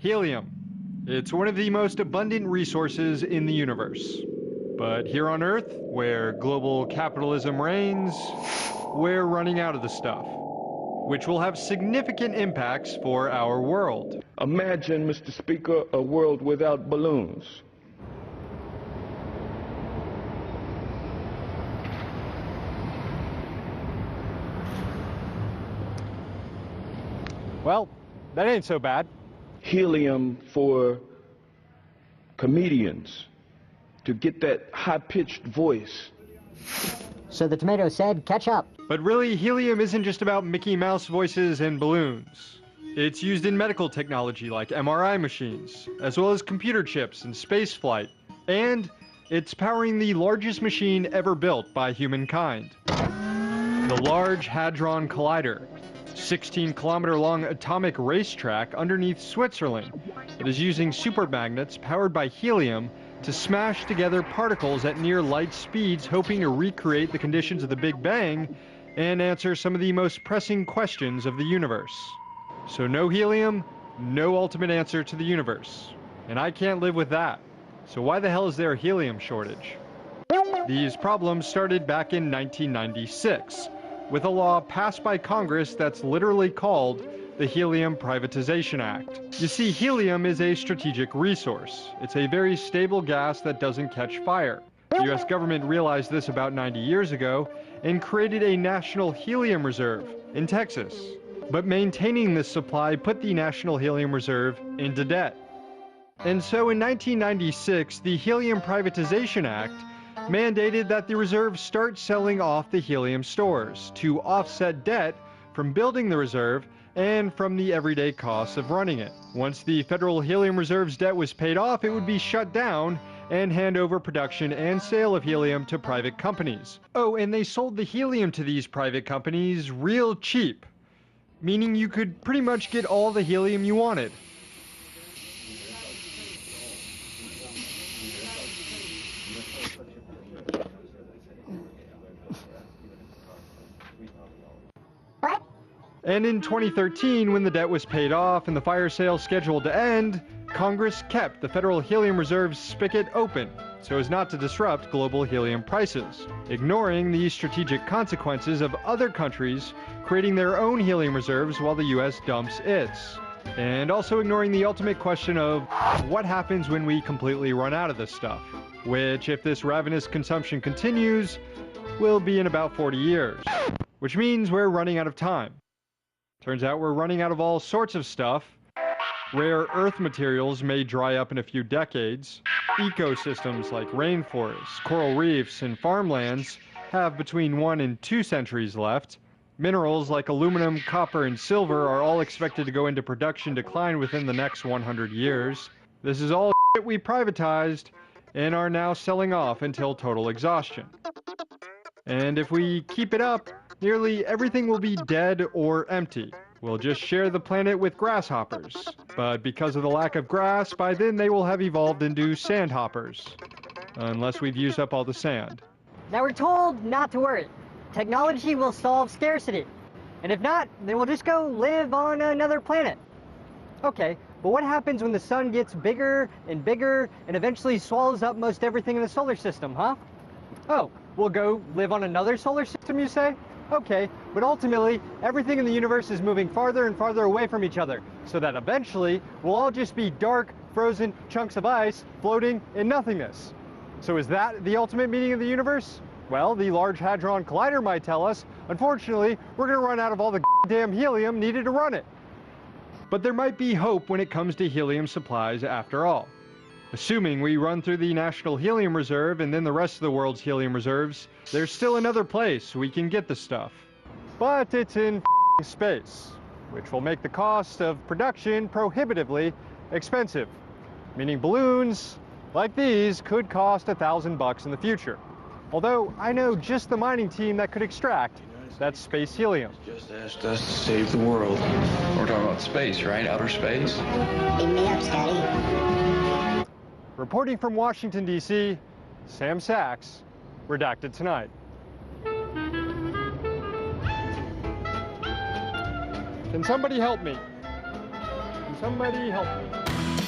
Helium. It's one of the most abundant resources in the universe. But here on Earth, where global capitalism reigns, we're running out of the stuff, which will have significant impacts for our world. Imagine, Mr. Speaker, a world without balloons. Well, that ain't so bad. Helium for comedians to get that high-pitched voice. So the tomato said, catch up. But really, helium isn't just about Mickey Mouse voices and balloons. It's used in medical technology like MRI machines, as well as computer chips and space flight. And it's powering the largest machine ever built by humankind. The Large Hadron Collider, 16-kilometer-long atomic racetrack underneath Switzerland that is using supermagnets powered by helium to smash together particles at near light speeds, hoping to recreate the conditions of the Big Bang and answer some of the most pressing questions of the universe. So no helium, no ultimate answer to the universe. And I can't live with that. So why the hell is there a helium shortage? These problems started back in 1996 with a law passed by Congress that's literally called the Helium Privatization Act. You see, helium is a strategic resource. It's a very stable gas that doesn't catch fire. The US government realized this about 90 years ago and created a national helium reserve in Texas. But maintaining this supply put the National Helium Reserve into debt. And so in 1996, the Helium Privatization Act mandated that the reserve start selling off the helium stores to offset debt from building the reserve and from the everyday costs of running it. Once the Federal Helium Reserve's debt was paid off, it would be shut down and hand over production and sale of helium to private companies. Oh, and they sold the helium to these private companies real cheap, meaning you could pretty much get all the helium you wanted. And in 2013, when the debt was paid off and the fire sale scheduled to end, Congress kept the Federal Helium Reserve's spigot open so as not to disrupt global helium prices, ignoring the strategic consequences of other countries creating their own helium reserves while the US dumps its, and also ignoring the ultimate question of what happens when we completely run out of this stuff, which, if this ravenous consumption continues, will be in about 40 years, which means we're running out of time. Turns out we're running out of all sorts of stuff. Rare earth materials may dry up in a few decades. Ecosystems like rainforests, coral reefs, and farmlands have between 1 and 2 centuries left. Minerals like aluminum, copper, and silver are all expected to go into production decline within the next 100 years. This is all shit we privatized and are now selling off until total exhaustion. And if we keep it up, nearly everything will be dead or empty. We'll just share the planet with grasshoppers. But because of the lack of grass, by then they will have evolved into sandhoppers. Unless we've used up all the sand. Now we're told not to worry. Technology will solve scarcity. And if not, then we'll just go live on another planet. Okay, but what happens when the sun gets bigger and eventually swallows up most everything in the solar system, huh? Oh, we'll go live on another solar system, you say? Okay, but ultimately, everything in the universe is moving farther and farther away from each other, so that eventually, we'll all just be dark, frozen chunks of ice floating in nothingness. So is that the ultimate meaning of the universe? Well, the Large Hadron Collider might tell us, unfortunately, we're gonna run out of all the goddamn helium needed to run it. But there might be hope when it comes to helium supplies after all. Assuming we run through the National Helium Reserve and then the rest of the world's helium reserves, there's still another place we can get the stuff. But it's in space, which will make the cost of production prohibitively expensive, meaning balloons like these could cost $1,000 in the future. Although I know just the mining team that could extract that space helium. Just asked us to save the world. We're talking about space, right? Outer space? Beam me up, Scotty. Reporting from Washington, D.C., Sam Sachs, Redacted Tonight. Can somebody help me? Somebody help me.